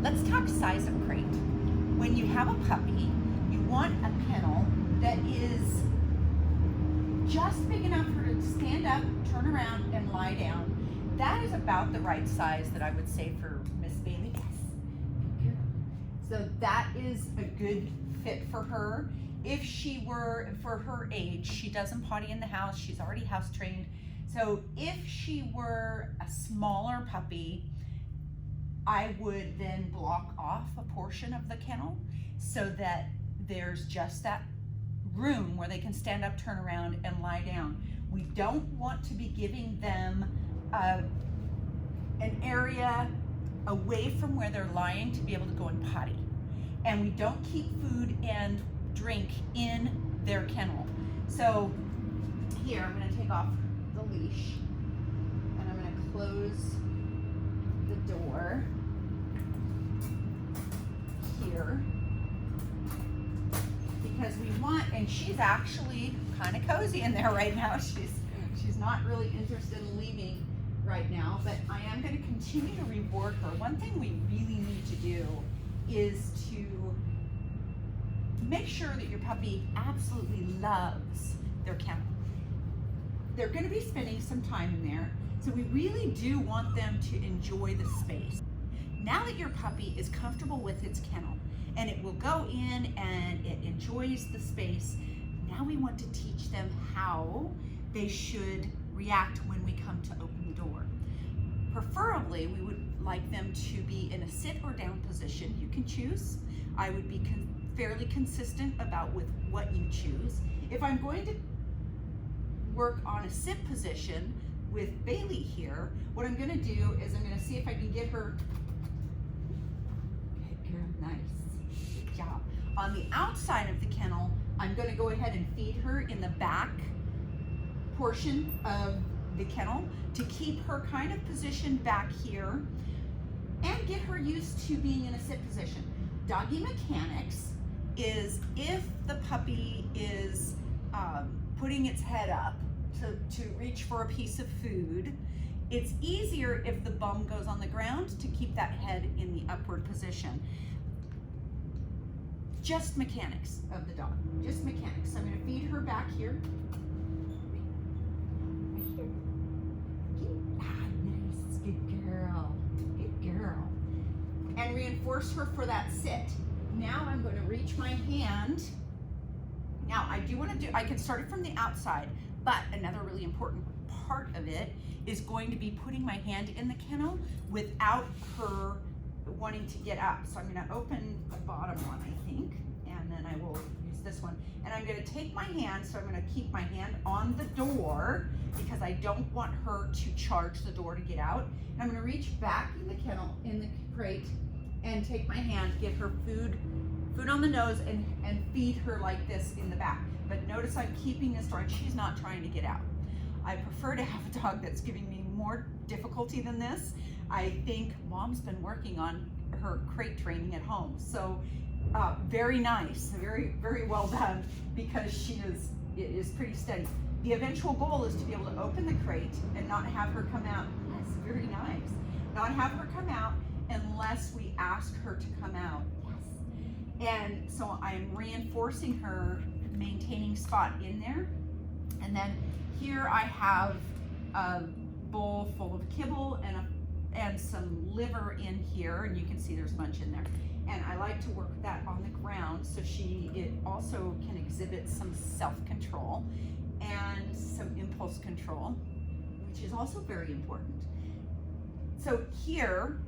Let's talk size of crate. When you have a puppy, you want a kennel that is just big enough for her to stand up, turn around, and lie down. That is about the right size that I would say for Miss Bailey. Yes. So that is a good fit for her. If she were, for her age, she doesn't potty in the house, she's already house trained. So if she were a smaller puppy, I would then block off a portion of the kennel so that there's just that room where they can stand up, turn around, and lie down. We don't want to be giving them an area away from where they're lying to be able to go and potty. And we don't keep food and drink in their kennel. So here, I'm gonna take off the leash and I'm gonna close the door here because we want, and she's actually kind of cozy in there right now. She's not really interested in leaving right now, but I am going to continue to reward her. One thing we really need to do is to make sure that your puppy absolutely loves their kennel. They're going to be spending some time in there, so we really do want them to enjoy the space. Now that your puppy is comfortable with its kennel and it will go in and it enjoys the space, now we want to teach them how they should react when we come to open the door. Preferably, we would like them to be in a sit or down position. You can choose. I would be fairly consistent about with what you choose. If I'm going to work on a sit position with Bailey here, what I'm gonna do is I'm gonna see if I can get her, good girl, nice, good job. On the outside of the kennel, I'm gonna go ahead and feed her in the back portion of the kennel to keep her kind of positioned back here and get her used to being in a sit position. Doggy mechanics is if the puppy is putting its head up to reach for a piece of food, it's easier if the bum goes on the ground to keep that head in the upward position. Just mechanics of the dog, just mechanics. So I'm gonna feed her back here. Nice, good girl, good girl. And reinforce her for that sit. Now I'm going to reach my hand. Now I can start it from the outside, but another really important part of it is going to be putting my hand in the kennel without her wanting to get up. So I'm going to open the bottom one, I think, and then I will use this one. And I'm going to take my hand, so I'm going to keep my hand on the door because I don't want her to charge the door to get out. And I'm going to reach back in the kennel, in the crate, and take my hand, get her food on the nose, and feed her like this in the back. But notice I'm keeping this door and she's not trying to get out. I prefer to have a dog that's giving me more difficulty than this. I think Mom's been working on her crate training at home. So very nice, very, very well done, because it is pretty steady. The eventual goal is to be able to open the crate and not have her come out. Yes, very nice. Not have her come out unless we ask her to come out. Yes. And so I'm reinforcing her maintaining spot in there. And then here I have a bowl full of kibble and some liver in here, and you can see there's a bunch in there. And I like to work that on the ground so it also can exhibit some self-control and some impulse control, which is also very important. So here,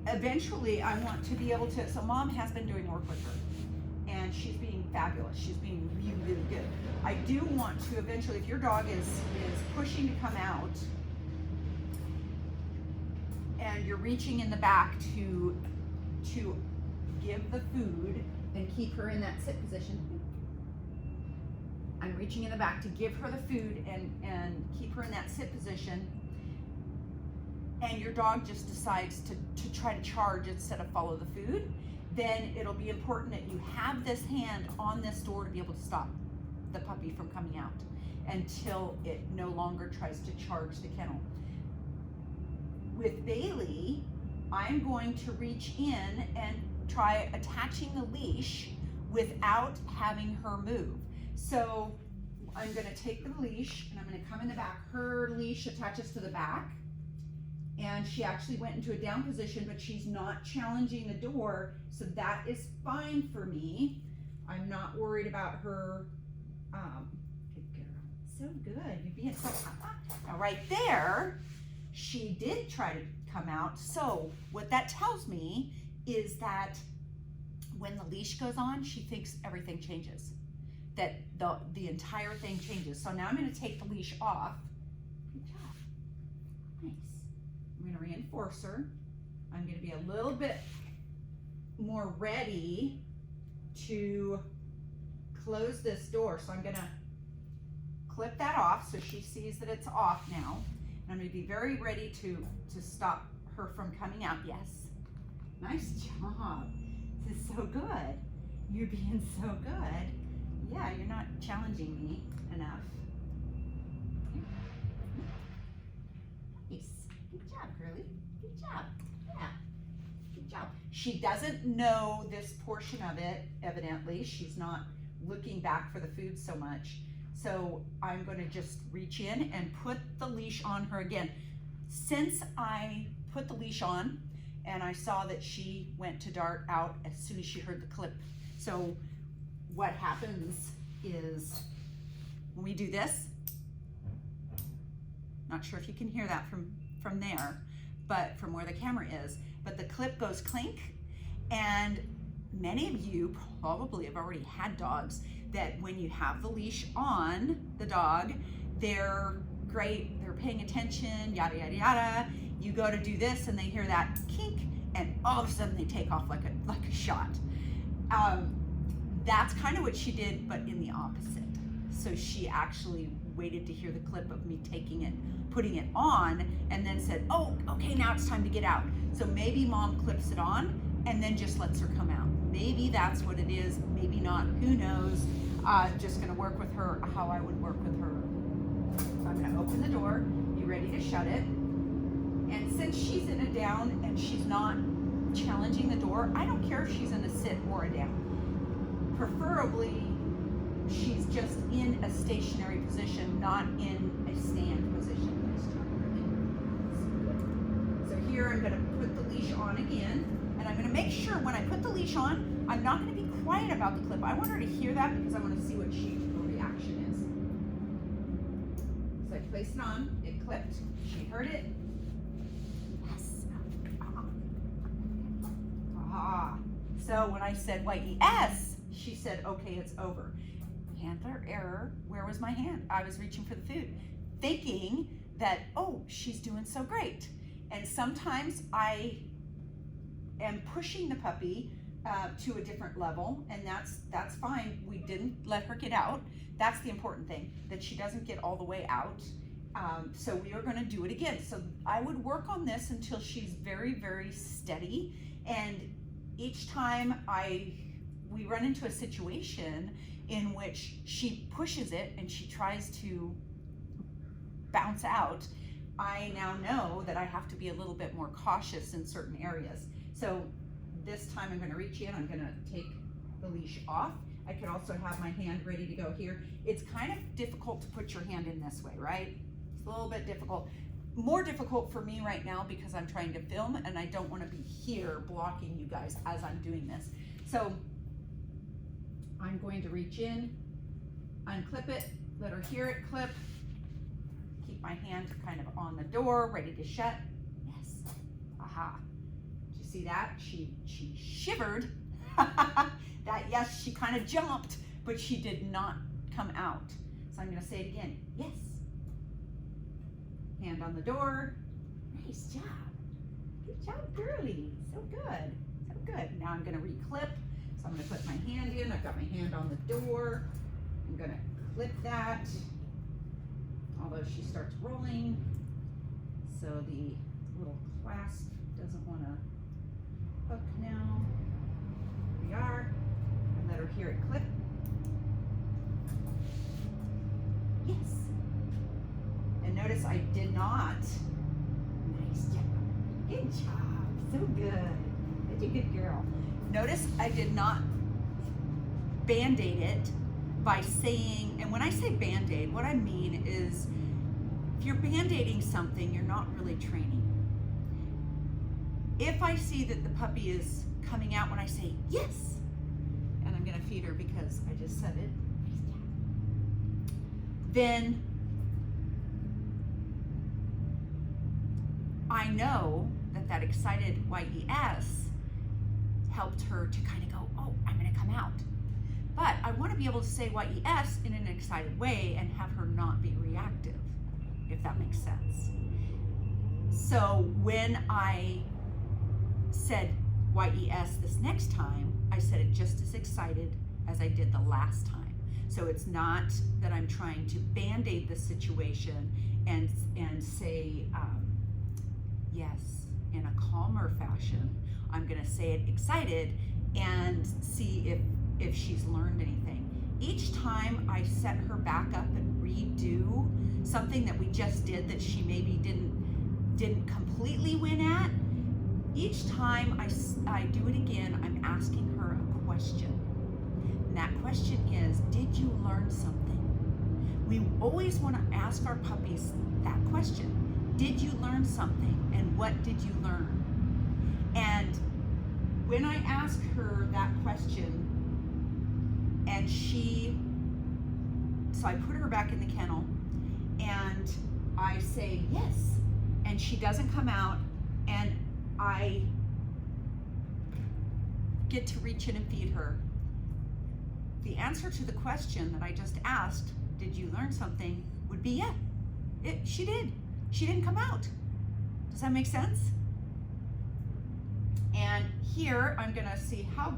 eventually I want to be able to, so Mom has been doing work with her and she's being fabulous. She's being really, really good. I do want to eventually, if your dog is pushing to come out and you're reaching in the back to give the food and keep her in that sit position. I'm reaching in the back to give her the food and keep her in that sit position, and your dog just decides to try to charge instead of follow the food, then it'll be important that you have this hand on this door to be able to stop the puppy from coming out until it no longer tries to charge the kennel. With Bailey, I'm going to reach in and try attaching the leash without having her move. So I'm gonna take the leash and I'm gonna come in the back. Her leash attaches to the back, and she actually went into a down position, but she's not challenging the door, so that is fine for me. I'm not worried about her. Good girl, so good. You're being so now right there, she did try to come out. So what that tells me is that when the leash goes on, she thinks everything changes, that the entire thing changes. So now I'm going to take the leash off. Good job. Nice. I'm going to reinforce her. I'm going to be a little bit more ready to close this door. So I'm going to clip that off so she sees that it's off now. And I'm going to be very ready to stop her from coming out. Yes. Nice job. This is so good. You're being so good. Yeah, you're not challenging me enough. Nice. Good job, girly. Good job. Yeah. Good job. She doesn't know this portion of it, evidently. She's not looking back for the food so much. So I'm going to just reach in and put the leash on her again. Since I put the leash on and I saw that she went to dart out as soon as she heard the clip. So what happens is when we do this, not sure if you can hear that from there, but from where the camera is, but the clip goes clink. And many of you probably have already had dogs that when you have the leash on the dog, they're great, they're paying attention, yada, yada, yada. You go to do this and they hear that kink and all of a sudden they take off like a shot. That's kind of what she did, but in the opposite. So she actually waited to hear the clip of me taking it, putting it on, and then said, oh, okay, now it's time to get out. So maybe mom clips it on and then just lets her come out. Maybe that's what it is, maybe not, who knows. Just gonna work with her how I would work with her. So I'm gonna open the door, be ready to shut it. And since she's in a down and she's not challenging the door, I don't care if she's in a sit or a down. Preferably, she's just in a stationary position, not in a stand position. So here I'm gonna put the leash on again, and I'm gonna make sure when I put the leash on, I'm not gonna be quiet about the clip. I want her to hear that because I wanna see what her reaction is. So I placed it on, it clipped, she heard it. Yes. Ah. So when I said Y-E-S, she said, okay, it's over. Handler error, where was my hand? I was reaching for the food, thinking that, oh, she's doing so great. And sometimes I am pushing the puppy to a different level, and that's fine. We didn't let her get out. That's the important thing, that she doesn't get all the way out. So we are gonna do it again. So I would work on this until she's very, very steady. And each time we run into a situation in which she pushes it and she tries to bounce out, I now know that I have to be a little bit more cautious in certain areas. So this time I'm going to reach in, I'm going to take the leash off. I could also have my hand ready to go here. It's kind of difficult to put your hand in this way, right? It's a little bit difficult. More difficult for me right now because I'm trying to film and I don't want to be here blocking you guys as I'm doing this. So I'm going to reach in, unclip it, let her hear it clip, keep my hand kind of on the door, ready to shut. Yes, aha. Did you see that? She shivered. That, yes, she kind of jumped, but she did not come out. So I'm gonna say it again, yes. Hand on the door, nice job. Good job, girly, so good, so good. Now I'm gonna reclip. So I'm going to put my hand in. I've got my hand on the door. I'm going to clip that, although she starts rolling. So the little clasp doesn't want to hook now. Here we are. And let her hear it clip. Yes. And notice I did not. Nice job. Good job. So good. Such a good girl. Notice I did not Band-Aid it by saying, and when I say Band-Aid, what I mean is if you're Band-Aiding something, you're not really training. If I see that the puppy is coming out when I say yes, and I'm gonna feed her because I just said it, then I know that that excited YES helped her to kind of go, oh, I'm gonna come out. But I wanna be able to say YES in an excited way and have her not be reactive, if that makes sense. So when I said YES this next time, I said it just as excited as I did the last time. So it's not that I'm trying to Band-Aid the situation and say yes in a calmer fashion. I'm gonna say it excited and see if she's learned anything. Each time I set her back up and redo something that we just did that she maybe didn't completely win at, each time I do it again, I'm asking her a question. And that question is, did you learn something? We always want to ask our puppies that question. Did you learn something? And what did you learn? And when I ask her that question, and so I put her back in the kennel, and I say yes, and she doesn't come out, and I get to reach in and feed her. The answer to the question that I just asked, did you learn something, would be yeah, she did. She didn't come out. Does that make sense? And here I'm gonna see how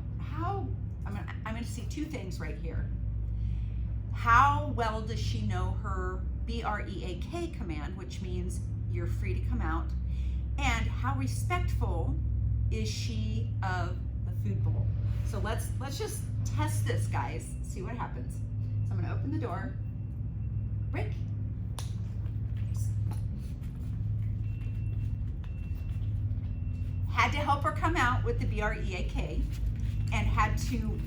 I'm gonna see two things right here. How well does she know her BREAK command, which means you're free to come out, and how respectful is she of the food bowl? So let's just test this, guys. See what happens. So I'm gonna open the door. Rick. Had to help her come out with the BREAK and had to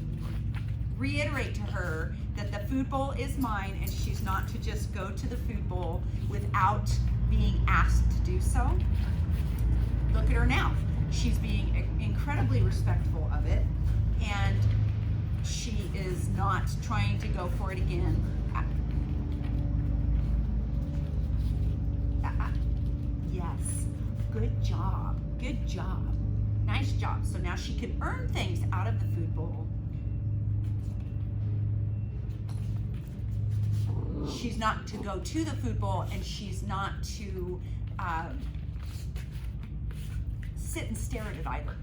reiterate to her that the food bowl is mine and she's not to just go to the food bowl without being asked to do so. Look at her now. She's being incredibly respectful of it, and she is not trying to go for it again. Yes, good job, good job. Nice job. So now she can earn things out of the food bowl. She's not to go to the food bowl, and she's not to sit and stare at it either.